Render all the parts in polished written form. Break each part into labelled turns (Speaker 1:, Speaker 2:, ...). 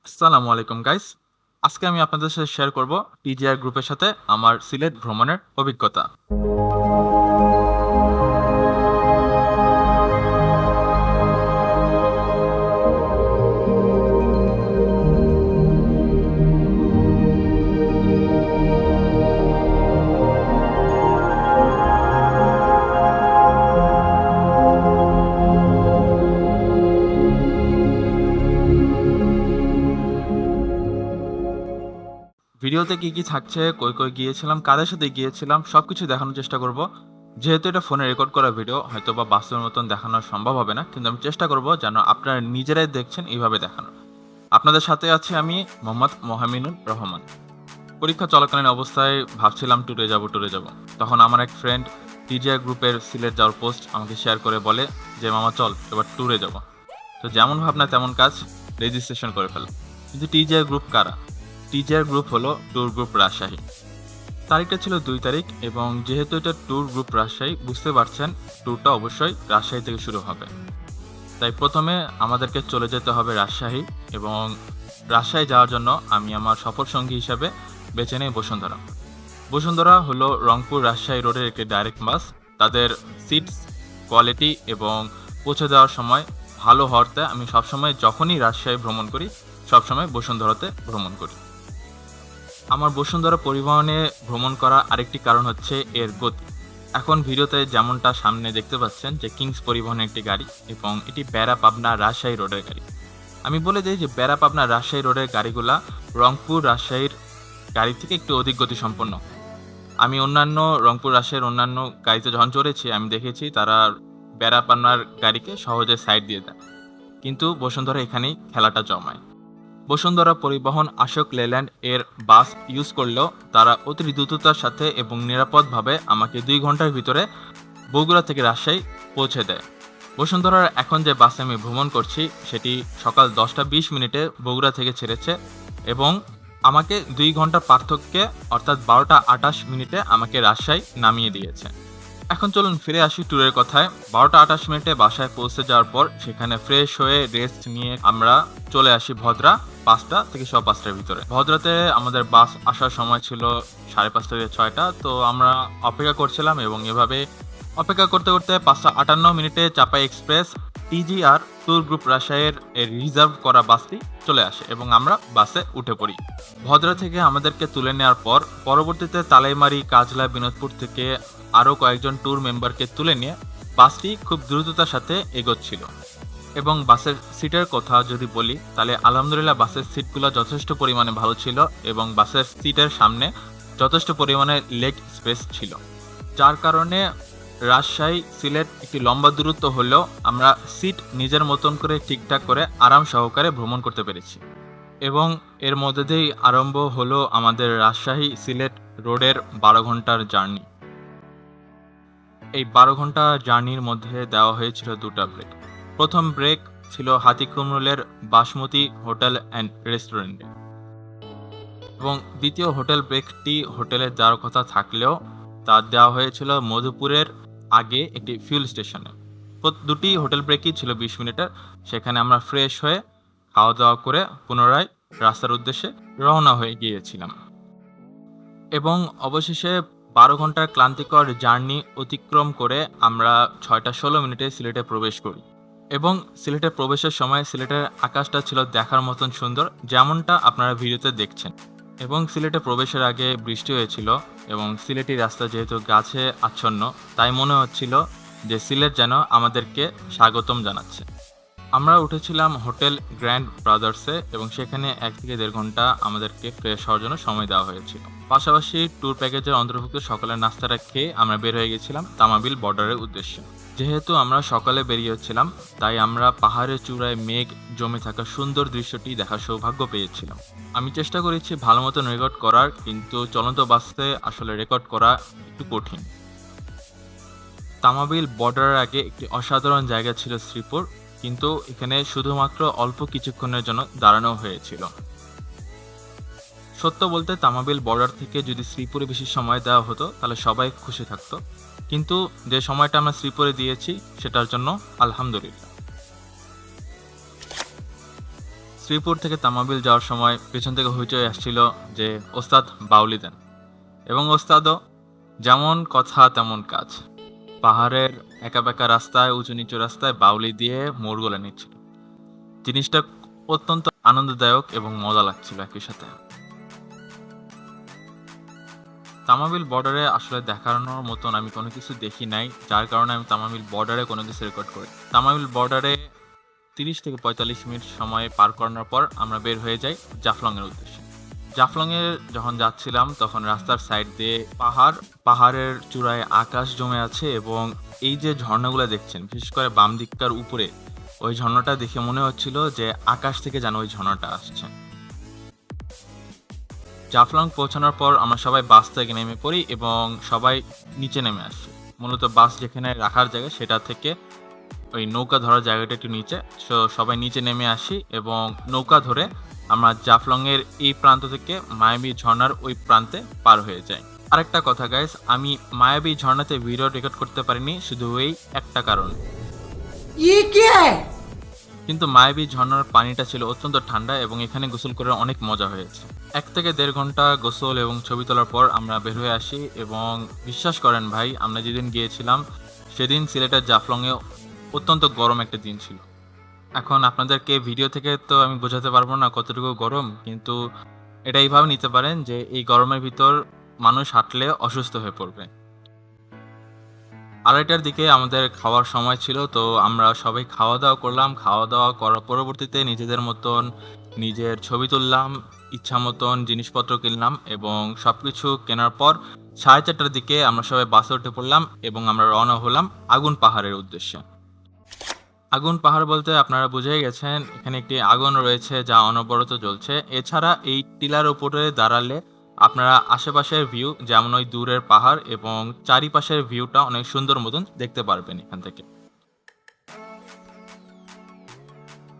Speaker 1: আসসালামু আলাইকুম গাইস। আজকে আমি আপনাদের সাথে শেয়ার করব টিজিআর গ্রুপের সাথে আমার সিলেট ভ্রমণের অভিজ্ঞতা। ভিডিওতে কি কি থাকছে, কই কই গিয়েছিলাম, কাদের সাথে গিয়েছিলাম সবকিছু দেখানোর চেষ্টা করব। যেহেতু এটা ফোনে রেকর্ড করা ভিডিও, হয়তো বা বাস্তবের মতন দেখানো সম্ভব হবে না, কিন্তু আমি চেষ্টা করব যেন আপনারা নিজেরাই দেখছেন এইভাবে দেখানো। আপনাদের সাথে আছি আমি মোহাম্মদ মোহামিনুর রহমান। পরীক্ষা চলাকালীন অবস্থায় ভাবছিলাম ট্যুরে যাব। তখন আমার এক ফ্রেন্ড টিজিআর গ্রুপের সিলেট যাওয়ার পোস্ট আমাকে শেয়ার করে বলে যে মামা চল এবার ট্যুরে যাব। তো যেমন ভাবনা তেমন কাজ, রেজিস্ট্রেশন করে ফেল। কিন্তু টিজিআর গ্রুপ কারা? টিজিআর গ্রুপ হলো ট্যুর গ্রুপ রাজশাহী। তারিখটা ছিল 2 তারিখ, এবং যেহেতু এটা ট্যুর গ্রুপ রাজশাহী, বুঝতে পারছেন ট্যুরটা অবশ্যই রাজশাহী থেকে শুরু হবে। তাই প্রথমে আমাদেরকে চলে যেতে হবে রাজশাহী, এবং রাজশাহী যাওয়ার জন্য আমি আমার সফর সঙ্গী হিসাবে বেছে নেই বসুন্ধরা। বসুন্ধরা হলো রংপুর রাজশাহী রোডের একটি ডাইরেক্ট বাস। তাদের সিটস কোয়ালিটি এবং পৌঁছে দেওয়ার সময় ভালো হওয়াতে আমি সবসময় যখনই রাজশাহী ভ্রমণ করি সবসময় বসুন্ধরাতে ভ্রমণ করি। আমার বসুন্ধরা পরিবহনে ভ্রমণ করা আরেকটি কারণ হচ্ছে এর গতি। এখন ভিডিওতে যেমনটা সামনে দেখতে পাচ্ছেন যে কিংস পরিবহনের একটি গাড়ি, এবং এটি বেড়া পাবনা রাজশাহী রোডের গাড়ি। আমি বলে দিই যে বেড়া পাবনা রাজশাহী রোডের গাড়িগুলা রংপুর রাজশাহীর গাড়ি থেকে একটু অধিক গতিসম্পন্ন। আমি রংপুর রাজশাহীর অন্যান্য গাড়িতে যখন চড়েছি আমি দেখেছি তারা বেড়া পাবনার গাড়িকে সহজে সাইড দিয়ে দেয়, কিন্তু বসুন্ধরা এখানেই খেলাটা জমায়। বসুন্ধরা পরিবহন আশোক লেল্যান্ড এর বাস ইউজ করলেও তারা অতি দ্রুততার সাথে এবং নিরাপদভাবে আমাকে 2 ঘন্টার ভিতরে বগুড়া থেকে রাজশাহী পৌঁছে দেয়। বসুন্ধরার এখন যে বাসে আমি ভ্রমণ করছি সেটি সকাল 10টা 20 মিনিটে বগুড়া থেকে ছেড়েছে, এবং আমাকে 2 ঘন্টার পার্থক্যে অর্থাৎ 12টা 28 মিনিটে আমাকে রাজশাহী নামিয়ে দিয়েছে। এখন চলুন ফিরে আসি ট্যুরের কথায়। 12টা 28 মিনিটে বাসায় পৌঁছে যাওয়ার পর সেখানে ফ্রেশ হয়ে রেস্ট নিয়ে আমরা চলে আসি ভদ্রা 5টা থেকে 5:15টার ভিতরে। ভদ্রাতে আমাদের বাস আসার সময় ছিল 5:30 থেকে 6টা। তো আমরা অপেক্ষা করছিলাম, এবং এভাবে অপেক্ষা করতে করতে 5টা 58 মিনিটে চাপাই এক্সপ্রেস টিজিআর ট্যুর গ্রুপ রাজশাহীর রিজার্ভ করা বাসটি চলে আসে, এবং আমরা বাসে উঠে পড়ি। ভদ্রা থেকে আমাদেরকে তুলে নেওয়ার পর পরবর্তীতে তালাইমারি, কাজলা, বিনোদপুর থেকে আরও কয়েকজন ট্যুর মেম্বারকে তুলে নিয়ে বাসটি খুব দ্রুততার সাথে এগোচ্ছিল। এবং বাসের সিটের কথা যদি বলি তাহলে আলহামদুলিল্লাহ বাসের সিটগুলো যথেষ্ট পরিমাণে ভালো ছিল, এবং বাসের সিটের সামনে যথেষ্ট পরিমাণে লেগ স্পেস ছিল, যার কারণে রাজশাহী সিলেট একটি লম্বা দূরত্ব হলেও আমরা সিট নিজের মতন করে ঠিকঠাক করে আরাম সহকারে ভ্রমণ করতে পেরেছি। এবং এর মধ্যে দিয়েই আরম্ভ হলো আমাদের রাজশাহী সিলেট রোডের 12 ঘন্টার জার্নি। এই 12 ঘন্টা জার্নির মধ্যে দেওয়া হয়েছিল 2টা ব্রেক। প্রথম ব্রেক ছিল হাতিকুমরুলের বাসমতি হোটেল অ্যান্ড রেস্টুরেন্টে, এবং দ্বিতীয় হোটেল ব্রেকটি হোটেলে যাওয়ার কথা থাকলেও তা দেওয়া হয়েছিল মধুপুরের আগে একটি ফিউল স্টেশনে। দুটি হোটেল ব্রেকই ছিল 20 মিনিটের। সেখানে আমরা ফ্রেশ হয়ে খাওয়া দাওয়া করে পুনরায় রাস্তার উদ্দেশ্যে রওনা হয়ে গিয়েছিলাম, এবং অবশেষে 12 ঘন্টার ক্লান্তিকর জার্নি অতিক্রম করে আমরা 6টা 16 মিনিটে সিলেটে প্রবেশ করি। এবং সিলেটে প্রবেশের সময় সিলেটের আকাশটা ছিল দেখার মতন সুন্দর, যেমনটা আপনারা ভিডিওতে দেখছেন। এবং সিলেটে প্রবেশের আগে বৃষ্টি হয়েছিল, এবং সিলেটি রাস্তা যেহেতু গাছে আচ্ছন্ন, তাই মনে হচ্ছিল যে সিলেট যেন আমাদেরকে স্বাগতম জানাচ্ছে। আমরা উঠেছিলাম হোটেল গ্র্যান্ড ব্রাদার্সে, এবং সেখানে 1 থেকে 1.5 ঘন্টা আমাদেরকে ফ্রেশ হওয়ার জন্য সময় দেওয়া হয়েছিল। পাশাপাশি ট্যুর প্যাকেজের অন্তর্ভুক্ত সকালের নাস্তাটা খেয়ে আমরা বের হয়ে গেছিলাম তামাবিল বর্ডারের উদ্দেশ্যে। যেহেতু আমরা সকালে বেরিয়েছিলাম, তাই আমরা পাহাড়ের চূড়ায় মেঘ জমে থাকা সুন্দর দৃশ্যটি দেখার সৌভাগ্য পেয়েছিলাম। আমি চেষ্টা করেছি ভালো মতন রেকর্ড করার, কিন্তু চলন্ত বাসে আসলে রেকর্ড করা একটু কঠিন। তামাবিল বর্ডারের আগে একটি অসাধারণ জায়গা ছিল শ্রীপুর, কিন্তু এখানে শুধুমাত্র অল্প কিছুক্ষণের জন্য দাঁড়ানো হয়েছিল। সত্য বলতে তামাবিল বর্ডার থেকে যদি শ্রীপুরে বেশি সময় দেওয়া হতো তাহলে সবাই খুশি থাকতো, কিন্তু যে সময়টা আমরা শ্রীপুরে দিয়েছি সেটার জন্য আলহামদুলিল্লাহ। শ্রীপুর থেকে তামাবিল যাওয়ার সময় পেছন থেকে হইচই আসছিল যে ওস্তাদ বাউলি দেন, এবং ওস্তাদও যেমন কথা তেমন কাজ। পাহাড়ের একা বেঁকা রাস্তায়, উঁচু নিচু রাস্তায় বাউলি দিয়ে মোড় গলে নিচ্ছিল। জিনিসটা অত্যন্ত আনন্দদায়ক এবং মজা লাগছিল একই সাথে। তামাবিল বর্ডারে আসলে দেখানোর মতন আমি কোনো কিছু দেখি নাই, যার কারণে আমি তামাবিল বর্ডারে কোনো কিছু রেকর্ড করি। তামাবিল বর্ডারে 30 থেকে 45 মিনিট সময় পার করানোর পর আমরা বের হয়ে যাই জাফলংয়ের উদ্দেশ্যে। জাফলংয়ে যখন যাচ্ছিলাম তখন রাস্তার সাইড দিয়ে পাহাড়ের চূড়ায় আকাশ জমে আছে, এবং এই যে ঝর্ণাগুলো দেখছেন, বিশেষ করে বাম দিকটার উপরে ওই ঝর্ণাটা দেখে মনে হচ্ছিল যে আকাশ থেকে যেন ওই ঝর্ণাটা আসছে। জাফলং পৌঁছানোর পর আমরা সবাই বাস থেকে নেমে পড়ি এবং সবাই নিচে নেমে আসি। মূলত বাস যেখানে রাখার জায়গা সেটা থেকে ওই নৌকা ধরার জায়গাটা একটু নিচে, সবাই নিচে নেমে আসি এবং নৌকা ধরে আমরা জাফলংয়ের এই প্রান্ত থেকে মায়াবী ঝর্ণার ওই প্রান্তে পার হয়ে যাই। আরেকটা কথা গাইস, আমি মায়াবী ঝর্ণাতে ভিডিও রেকর্ড করতে পারিনি শুধু এই একটা কারণ, কিন্তু মায়াবী ঝর্ণার পানিটা ছিল অত্যন্ত ঠান্ডা এবং এখানে গোসল করে অনেক মজা হয়েছে। 1 থেকে 1.5 ঘন্টা গোসল এবং ছবি তোলার পর আমরা বের হয়ে আসি, এবং বিশ্বাস করেন ভাই, আমরা যেদিন গিয়েছিলাম সেদিন সিলেটের জাফলংয়ে অত্যন্ত গরম একটা দিন ছিল। এখন আপনাদেরকে ভিডিও থেকে তো আমি বোঝাতে পারবো না কতটুকু গরম, কিন্তু এটা এইভাবে নিতে পারেন যে এই গরমের ভিতর মানুষ হাঁটলে অসুস্থ হয়ে পড়বে। আড়াইটার দিকে আমাদের খাওয়ার সময় ছিল, তো আমরা সবাই খাওয়া দাওয়া করলাম। খাওয়া দাওয়া করার পরবর্তীতে নিজেদের মতন নিজের ছবি তুললাম, ইচ্ছা মতন জিনিসপত্র কিনলাম, এবং সবকিছু কেনার পর 4:30টার দিকে আমরা সবাই বাসে উঠে পড়লাম এবং আমরা রওনা হলাম আগুন পাহাড়ের উদ্দেশ্যে। আগুন পাহাড় বলতে আপনারা বুঝেই গেছেন, এখানে একটি আগুন রয়েছে যা অনবরত জ্বলছে। এছাড়া এই টিলার উপরে দাঁড়ালে আপনারা আশেপাশের ভিউ, যেমন ওই দূরের পাহাড় এবং চারিপাশের ভিউটা অনেক সুন্দর মতন দেখতে পারবেন এখান থেকে।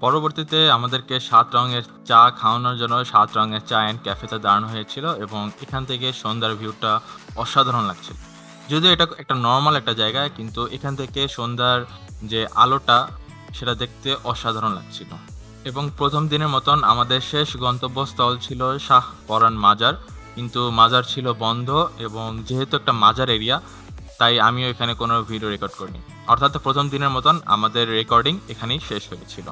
Speaker 1: পরবর্তীতে আমাদেরকে 7 রঙের চা খাওয়ানোর জন্য 7 রঙের চা অ্যান্ড ক্যাফেতে দাঁড়ানো হয়েছিল, এবং এখান থেকে সন্ধ্যার ভিউটা অসাধারণ লাগছিল। যদিও এটা একটা নর্মাল একটা জায়গা, কিন্তু এখান থেকে সন্ধ্যার যে আলোটা সেটা দেখতে অসাধারণ লাগছিল। এবং প্রথম দিনের মতন আমাদের শেষ গন্তব্যস্থল ছিল শাহ পরান মাজার, কিন্তু মাজার ছিল বন্ধ, এবং যেহেতু একটা মাজার এরিয়া তাই আমিও এখানে কোনো ভিডিও রেকর্ড করিনি। অর্থাৎ প্রথম দিনের মতন আমাদের রেকর্ডিং এখানেই শেষ হয়েছিল।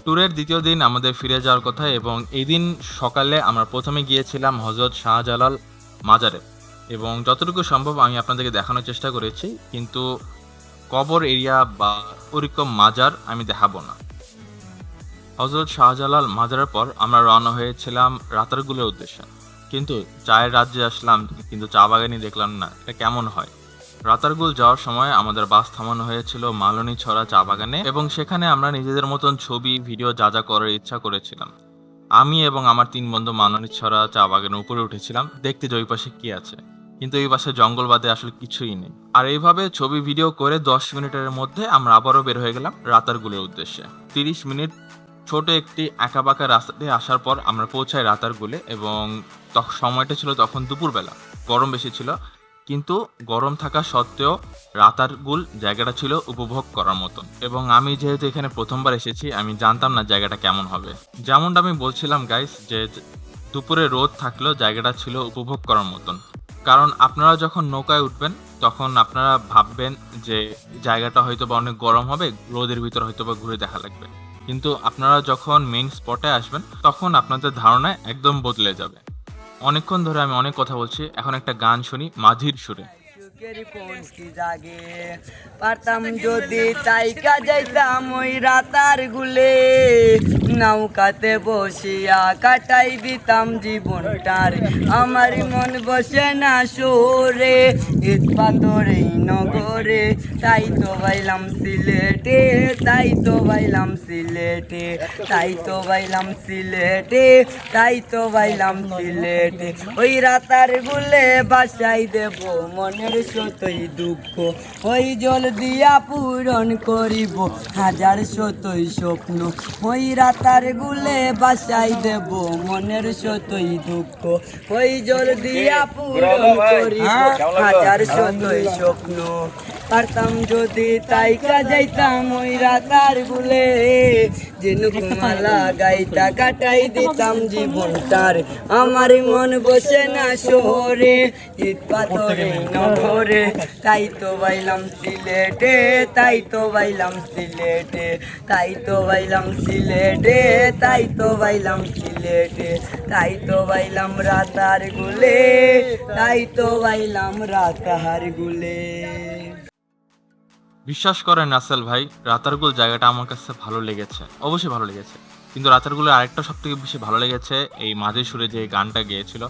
Speaker 1: ট্যুরের দ্বিতীয় দিন আমাদের ফিরে যাওয়ার কথা, এবং এই দিন সকালে আমরা প্রথমে গিয়েছিলাম হজরত শাহজালাল মাজারে, এবং যতটুকু সম্ভব আমি আপনাদেরকে দেখানোর চেষ্টা করেছি, কিন্তু কবর এরিয়া বা ওরকম মাজার আমি দেখাবো না। হজরত শাহজালাল মাজারের পর আমরা রওনা হয়েছিলাম রাতারগুলের উদ্দেশ্যে, কিন্তু চায়ের রাজ্যে আসলাম কিন্তু চা বাগানই দেখলাম না, এটা কেমন হয়। রাতারগুল যাওয়ার সময় আমাদের বাস থামানো হয়েছিল মালনী ছড়া চা বাগানে, এবং সেখানে আমরা নিজেদের মতন ছবি ভিডিও যা যা করার ইচ্ছা করেছিলাম। আমি এবং আমার 3 বন্ধু মালনী ছড়া চা বাগানের উপরে উঠেছিলাম দেখতে যে ওই পাশে কি আছে, কিন্তু এই পাশে জঙ্গল বাদে আসলে কিছুই নেই। আর এইভাবে ছবি ভিডিও করে 10 মিনিটের মধ্যে আমরা আবারও বের হয়ে গেলাম রাতারগুলের উদ্দেশ্যে। 30 মিনিট ছোট একটি আঁকা বাঁকা রাস্তা দিয়ে আসার পর আমরা পৌঁছাই রাতারগুলে, এবং সময়টা ছিল তখন দুপুরবেলা, গরম বেশি ছিল, কিন্তু গরম থাকা সত্ত্বেও রাতারগুল জায়গাটা ছিল উপভোগ করার মতন। এবং আমি যেহেতু এখানে প্রথমবার এসেছি, আমি জানতাম না জায়গাটা কেমন হবে। যেমনটা আমি বলছিলাম গাইস, যে দুপুরে রোদ থাকলেও জায়গাটা ছিল উপভোগ করার মতন, কারণ আপনারা যখন নৌকায় উঠবেন তখন আপনারা ভাববেন যে জায়গাটা হয়তো বা অনেক গরম হবে, রোদের ভিতর হয়তো বা ঘুরে দেখা লাগবে, কিন্তু আপনারা যখন মেইন স্পটে আসবেন তখন আপনাদের ধারণা একদম বদলে যাবে। অনেকক্ষণ ধরে আমি অনেক কথা বলছি, এখন একটা গান শুনি মাঝির সুরে।
Speaker 2: পারতাম যদি তাইকা যাইতাম ওই রাতার গুলে, নৌকাতে বসিয়া কাটাই দিতাম জীবনটার, আমার মন বসে না সোরে ঈদ পাথরে নগরে, তাই তো বাইলাম সিলেটে, তাই তো বাইলাম সিলেটে, তাই তো বাইলাম সিলেটে, তাই তো বাইলাম সিলেটে। ওই রাতার গুলে বাসাই দেব মনের শতই দুঃখ, ওই জল দিয়া পূরণ করিব হাজার শতই স্বপ্ন, ওই রাতার গুলে বাসাই দেব মনের শতই দুঃখ, ওই জল দিয়া পূরণ করিব হাজার শতই স্বপ্ন। পারতাম যদি তাইকা যাইতাম ওই রাতার গুলে, ঝিনুকমালা গাইতা কাটাই দিতাম জীবনটার। আমার মন বসে না শহরে, ইট পাথরে নগরে, তাই তো বাইলাম সিলেটে, তাই তো বাইলাম সিলেটে, তাই তো বাইলাম সিলেটে, তাই তো বাইলাম সিলেটে, তাই তো বাইলাম রাতার গুলে, তাই তো বাইলাম রাতার গুলে।
Speaker 1: বিশ্বাস করেন রাসেল ভাই, রাতারগুল জায়গাটা আমার কাছে ভালো লেগেছে, অবশ্যই ভালো লেগেছে। কিন্তু রাতারগুলের আরেকটা সবথেকে বেশি ভালো লেগেছে এই মাঝের সুরে যে গানটা গেয়েছিল,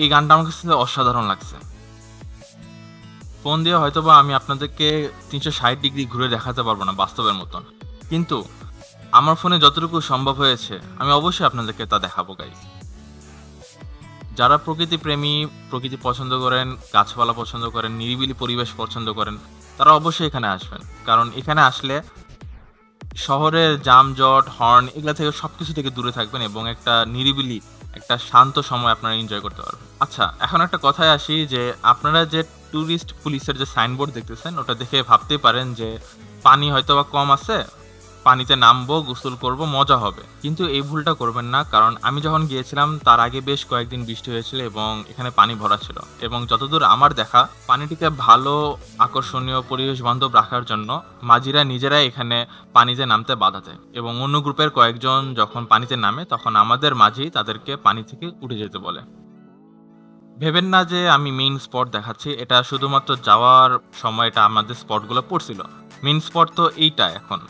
Speaker 1: এই গানটা আমার কাছে অসাধারণ লাগছে। ফোন দিয়ে হয়তোবা আমি আপনাদেরকে 360 ডিগ্রি ঘুরে দেখাতে পারবো না বাস্তবের মতন, কিন্তু আমার ফোনে যতটুকু সম্ভব হয়েছে আমি অবশ্যই আপনাদেরকে তা দেখাবো গাইস। যারা প্রকৃতি প্রেমী, প্রকৃতি পছন্দ করেন, গাছপালা পছন্দ করেন, নিরিবিলি পরিবেশ পছন্দ করেন, তারা অবশ্যই এখানে আসবেন। কারণ এখানে আসলে শহরের যানজট, হর্ন এগুলা থেকে সবকিছু থেকে দূরে থাকবেন এবং একটা নিরিবিলি, একটা শান্ত সময় আপনারা এনজয় করতে পারবেন। আচ্ছা, এখন একটা কথায় আসি যে আপনারা যে ট্যুরিস্ট পুলিশের যে সাইনবোর্ড দেখতেছেন, ওটা দেখে ভাবতেই পারেন যে পানি হয়তো বা কম আছে, পানিতে নামবো, গোসল করব, মজা হবে। কিন্তু এই ভুলটা করবেন না, কারণ আমি যখন গিয়েছিলাম তার আগে বেশ কয়েকদিন বৃষ্টি হয়েছিল এবং এখানে পানি ভরা ছিল। এবং যতদূর আমার দেখা, পানিটিকে ভালো, আকর্ষণীয়, পরিবেশ বান্ধব রাখার জন্য মাঝিরা নিজেরাই এখানে পানিতে নামতে বাধা দেয় এবং অন্য গ্রুপের কয়েকজন যখন পানিতে নামে তখন আমাদের মাঝি তাদেরকে পানি থেকে উঠে যেতে বলে। ভেবেন না যে আমি মেইন স্পট দেখাচ্ছি, এটা শুধুমাত্র যাওয়ার সময়টা আমাদের স্পটগুলো পড়ছিল। মেইন স্পট তো এইটা। এখন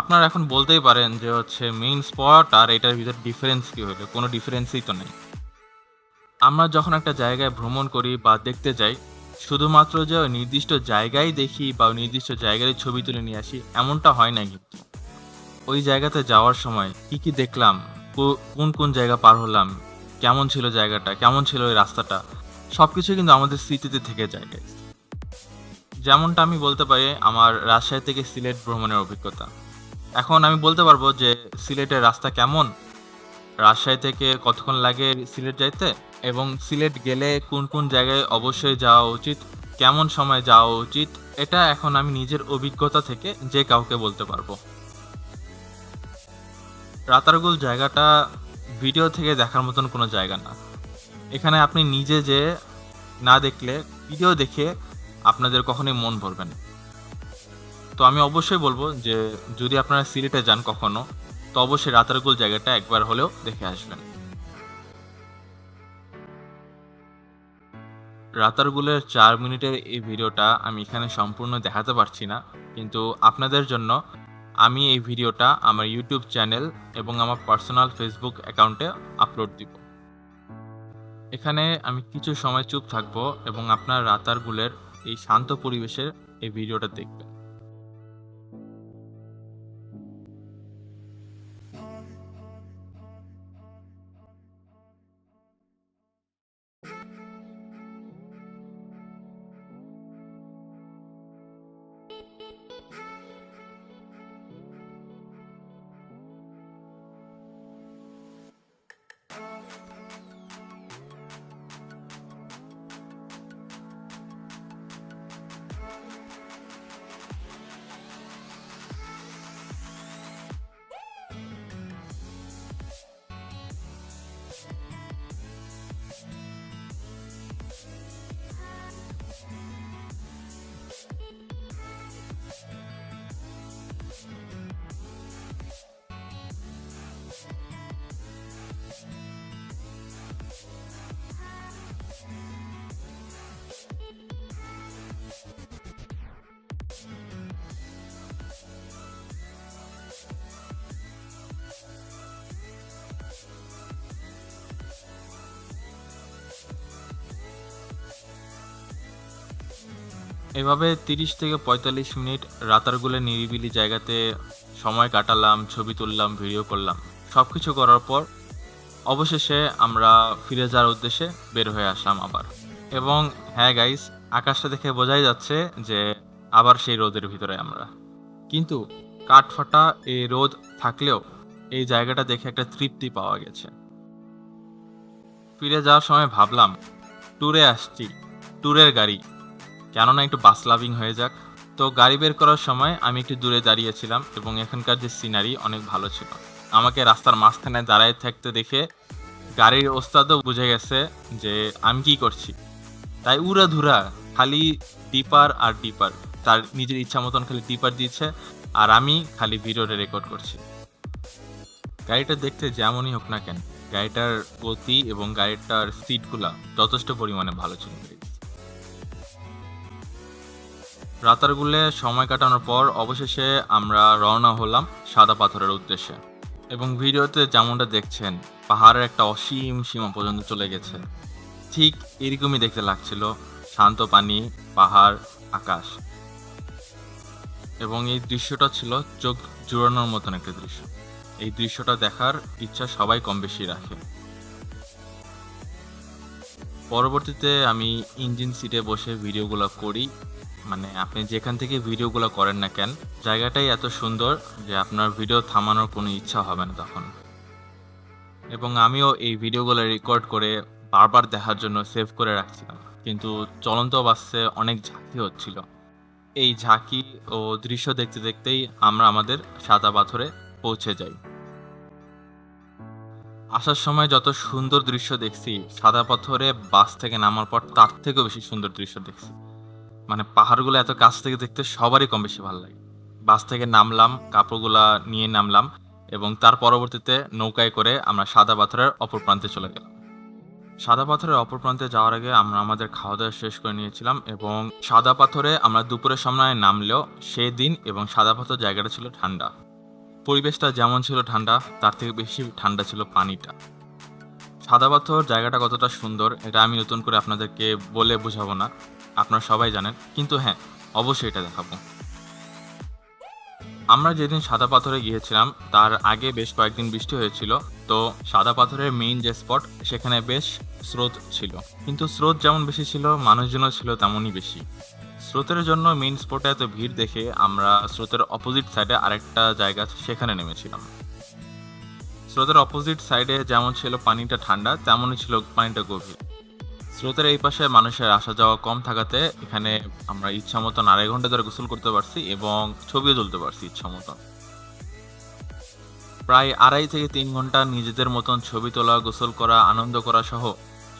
Speaker 1: আপনারা এখন বলতেই পারেন যে হচ্ছে মেইন স্পট আর এটার ভিতর ডিফারেন্স কি হলো? কোনো ডিফারেন্সই তো নেই। আমরা যখন একটা জায়গায় ভ্রমণ করি বা দেখতে যাই, শুধুমাত্র যে ওই নির্দিষ্ট জায়গায় দেখি বা ওই নির্দিষ্ট জায়গায় ছবি তুলে নিয়ে আসি এমনটা হয় না কিন্তু। ওই জায়গাতে যাওয়ার সময় কি কি দেখলাম, কোন কোন জায়গা পার হলাম, কেমন ছিল জায়গাটা, কেমন ছিল ওই রাস্তাটা, সবকিছু কিন্তু আমাদের স্মৃতিতে থেকে যায় guys। যেমনটা আমি বলতে পারি আমার রাজশাহী থেকে সিলেট ভ্রমণের অভিজ্ঞতা। এখন আমি বলতে পারবো যে সিলেটের রাস্তা কেমন, রাজশাহী থেকে কতক্ষণ লাগে সিলেট যাইতে, এবং সিলেট গেলে কোন কোন জায়গায় অবশ্যই যাওয়া উচিত, কেমন সময় যাওয়া উচিত, এটা এখন আমি নিজের অভিজ্ঞতা থেকে যে কাউকে বলতে পারবো। রাতারগুল জায়গাটা ভিডিও থেকে দেখার মতন কোনো জায়গা না। এখানে আপনি নিজে যে না দেখলে ভিডিও দেখে আপনাদের কখনোই মন ভরবে না। তো আমি অবশ্যই বলবো যে যদি আপনারা সিলেটে যান কখনো, তো অবশ্যই রাতারগুল জায়গাটা একবার হলেও দেখে আসবেন। রাতারগুলের 4 মিনিটের এই ভিডিওটা আমি এখানে সম্পূর্ণ দেখাতে পারছি না, কিন্তু আপনাদের জন্য আমি এই ভিডিওটা আমার ইউটিউব চ্যানেল এবং আমার পার্সোনাল ফেসবুক অ্যাকাউন্টে আপলোড দিব। এখানে আমি কিছু সময় চুপ থাকবো এবং আপনার রাতারগুলের এই শান্ত পরিবেশের এই ভিডিওটা দেখবেন। এভাবে 30 থেকে 45 মিনিট রাতারগুলের নিরিবিলি জায়গাতে সময় কাটালাম, ছবি তুললাম, ভিডিও করলাম। সবকিছু করার পর অবশেষে আমরা ফিরে যাওয়ার উদ্দেশ্যে বের হয়ে আসলাম আবার। এবং হ্যাঁ গাইস, আকাশটা দেখে বোঝাই যাচ্ছে যে আবার সেই রোদের ভিতরে আমরা। কিন্তু কাঠফাটা এই রোদ থাকলেও এই জায়গাটা দেখে একটা তৃপ্তি পাওয়া গেছে। ফিরে যাওয়ার সময় ভাবলাম ট্যুরে আসছি, ট্যুরের গাড়ি কেননা একটু বাস লাভিং হয়ে যাক। তো গাড়ি বের করার সময় আমি একটু দূরে দাঁড়িয়েছিলাম এবং এখানকার যে সিনারি অনেক ভালো ছিল। আমাকে রাস্তার মাঝখানে দাঁড়ায় থাকতে দেখে গাড়ির ওস্তাদও বুঝে গেছে যে আমি কি করছি। তাই উড়াধুরা খালি ডিপার আর ডিপার, তার নিজের ইচ্ছা মতন খালি ডিপার দিচ্ছে আর আমি খালি ভিডিওটা রেকর্ড করছি। গাড়িটা দেখতে যেমনই হোক না কেন, গাড়িটার গতি এবং গাড়িটার সিটগুলা যথেষ্ট পরিমাণে ভালো ছিল। রাতারগুলে সময় কাটানোর পর অবশেষে আমরা রওনা হলাম সাদা পাথরের উদ্দেশ্যে। এবং ভিডিওতে যেমনটা দেখছেন, পাহাড়ের একটা অসীম সীমা পর্যন্ত চলে গেছে। ঠিক এরকমই দেখতে লাগছিল, শান্ত পানি, পাহাড়, আকাশ। এবং এই দৃশ্যটা ছিল চোখ জুড়ানোর মতন একটা দৃশ্য। এই দৃশ্যটা দেখার ইচ্ছা সবাই কম বেশি রাখে। পরবর্তীতে আমি ইঞ্জিন সিটে বসে ভিডিওগুলো করি। মানে আপনি যেখান থেকে ভিডিওগুলো করেন না কেন, জায়গাটাই এত সুন্দর যে আপনার ভিডিও থামানোর কোনো ইচ্ছা হবে না তখন। এবং আমিও এই ভিডিওগুলো রেকর্ড করে বারবার দেখার জন্য সেভ করে রাখছিলাম, কিন্তু চলন্ত বাসে অনেক ঝাঁকি হচ্ছিল। এই ঝাঁকি ও দৃশ্য দেখতে দেখতেই আমরা আমাদের সাদা পাথরে পৌঁছে যাই। আসার সময় যত সুন্দর দৃশ্য দেখছি, সাদা পাথরে বাস থেকে নামার পর তার থেকেও বেশি সুন্দর দৃশ্য দেখছি। মানে পাহাড়গুলো এত কাছ থেকে দেখতে সবারই কম বেশি ভালো লাগে। বাস থেকে নামলাম, কাপড়গুলা নিয়ে নামলাম এবং তার পরবর্তীতে নৌকায় করে আমরা সাদা পাথরের অপর প্রান্তে চলে গেলাম। সাদা পাথরের অপর প্রান্তে যাওয়ার আগে আমরা আমাদের খাওয়া দাওয়া শেষ করে নিয়েছিলাম এবং সাদা পাথরে আমরা দুপুরের সময় নামলেও সেই দিন এবং সাদা পাথর জায়গাটা ছিল ঠান্ডা। পরিবেশটা যেমন ছিল ঠান্ডা, তার থেকে বেশি ঠান্ডা ছিল পানিটা। সাদা পাথর জায়গাটা কতটা সুন্দর এটা আমি নতুন করে আপনাদেরকে বলে বোঝাবো না, আপনারা সবাই জানেন। কিন্তু হ্যাঁ, অবশ্যই এটা দেখাবো। আমরা যেদিন সাদা পাথরে গিয়েছিলাম তার আগে বেশ কয়েকদিন বৃষ্টি হয়েছিল, তো সাদা পাথরের মেইন যে স্পট সেখানে বেশ স্রোত ছিল। কিন্তু স্রোত যেমন বেশি ছিল, মানুষজনও ছিল তেমনই বেশি। স্রোতের জন্য মেইন স্পটে এত ভিড় দেখে আমরা স্রোতের অপোজিট সাইডে আরেকটা জায়গা আছে সেখানে নেমেছিলাম। স্রোতের অপোজিট সাইডে যেমন ছিল পানিটা ঠান্ডা, তেমনই ছিল পানিটা গভীর। স্রোতের এই পাশে মানুষের আসা যাওয়া কম থাকাতে এখানে আমরা ইচ্ছা মতন 2.5 ঘন্টা ধরে গোসল করতে পারছি এবং ছবিও তুলতে পারছি ইচ্ছা মতন। প্রায় 2.5 থেকে 3 ঘন্টা নিজেদের মতন ছবি তোলা, গোসল করা, আনন্দ করা সহ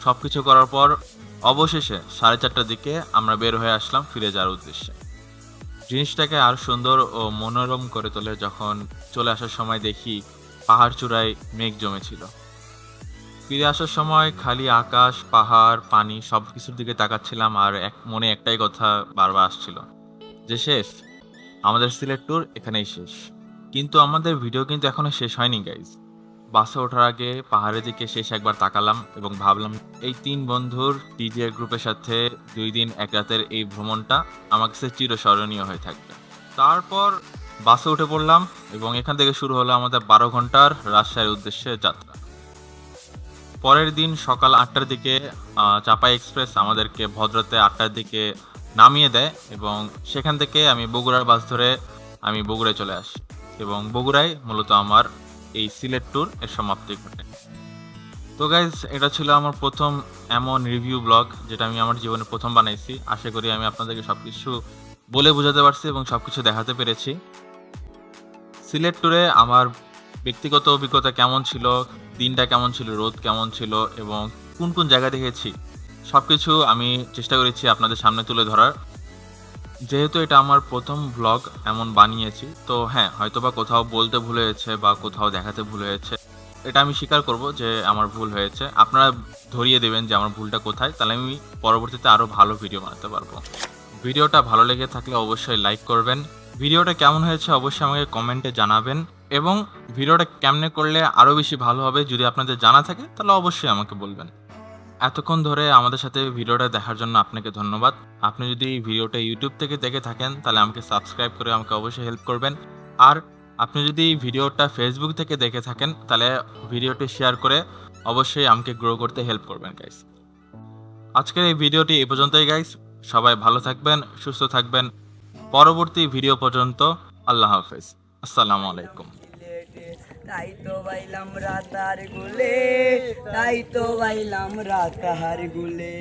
Speaker 1: সবকিছু করার পর অবশেষে 4:30টার দিকে আমরা বের হয়ে আসলাম ফিরে যাওয়ার উদ্দেশ্যে। জিনিসটাকে আর সুন্দর ও মনোরম করে তোলে যখন চলে আসার সময় দেখি পাহাড় চূড়ায় মেঘ জমেছিল। ফিরে আসার সময় খালি আকাশ, পাহাড়, পানি সব কিছুর দিকে তাকাচ্ছিলাম আর মনে একটাই কথা বারবার আসছিল যে শেষ, আমাদের সিলেট ট্যুর এখানেই শেষ। কিন্তু আমাদের ভিডিও কিন্তু এখনো শেষ হয়নি গাইজ। বাসে ওঠার আগে পাহাড়ের দিকে শেষ একবার তাকালাম এবং ভাবলাম এই 3 বন্ধুর ডিজে গ্রুপের সাথে 2 দিন 1 রাতের এই ভ্রমণটা আমার কাছে চিরস্মরণীয় হয়ে থাকবে। তারপর বাসে উঠে পড়লাম এবং এখান থেকে শুরু হলো আমাদের 12 ঘন্টার রাজশাহীর উদ্দেশ্যে যাত্রা। পরের দিন সকাল 8টার দিকে চাপাই এক্সপ্রেস আমাদেরকে ভদ্রাতে 8টার দিকে নামিয়ে দেয় এবং সেখান থেকে আমি বগুড়ার বাস ধরে আমি বগুড়ায় চলে আসি এবং বগুড়ায় মূলত আমার এই সিলেট ট্যুর এর সমাপ্তি ঘটে। তো গাইজ, এটা ছিল আমার প্রথম এমন রিভিউ ব্লগ যেটা আমি আমার জীবনে প্রথম বানাইছি। আশা করি আমি আপনাদেরকে সবকিছু বলে বোঝাতে পারছি এবং সবকিছু দেখাতে পেরেছি। সিলেট ট্যুরে আমার ব্যক্তিগত অভিজ্ঞতা কেমন ছিল, দিনটা কেমন ছিল, রোদ কেমন ছিল এবং কোন কোন জায়গা দেখেছি, সবকিছু আমি চেষ্টা করেছি আপনাদের সামনে তুলে ধরার। যেহেতু এটা আমার প্রথম ব্লগ এমন বানিয়েছি, তো হ্যাঁ, হয়তোবা কোথাও বলতে ভুল হয়েছে বা কোথাও দেখাতে ভুল হয়েছে, এটা আমি স্বীকার করব যে আমার ভুল হয়েছে। আপনারা ধরিয়ে দেবেন যে আমার ভুলটা কোথায়, তাহলে আমি পরবর্তীতে আরও ভালো ভিডিও বানাতে পারবো। ভিডিওটা ভালো লেগে থাকলে অবশ্যই লাইক করবেন। ভিডিওটা কেমন হয়েছে অবশ্যই আমাকে কমেন্টে জানাবেন এবং ভিডিওটা কেমনে করলে আরও বেশি ভালো হবে যদি আপনাদের জানা থাকে তাহলে অবশ্যই আমাকে বলবেন। এতক্ষণ ধরে আমাদের সাথে ভিডিওটা দেখার জন্য আপনাকে ধন্যবাদ। আপনি যদি ভিডিওটা ইউটিউব থেকে দেখে থাকেন তাহলে আমাকে সাবস্ক্রাইব করে আমাকে অবশ্যই হেল্প করবেন। আর আপনি যদি ভিডিওটা ফেসবুক থেকে দেখে থাকেন তাহলে ভিডিওটি শেয়ার করে অবশ্যই আমাকে গ্রো করতে হেল্প করবেন গাইস। আজকের এই ভিডিওটি এই পর্যন্তই গাইস। সবাই ভালো থাকবেন, সুস্থ থাকবেন। পরবর্তী ভিডিও পর্যন্ত আল্লাহ হাফেজ। আসসালামু আলাইকুম।
Speaker 2: তাই তো বাইলাম রাতার গুলে, তাই তো বাইলাম রাতার গুলে।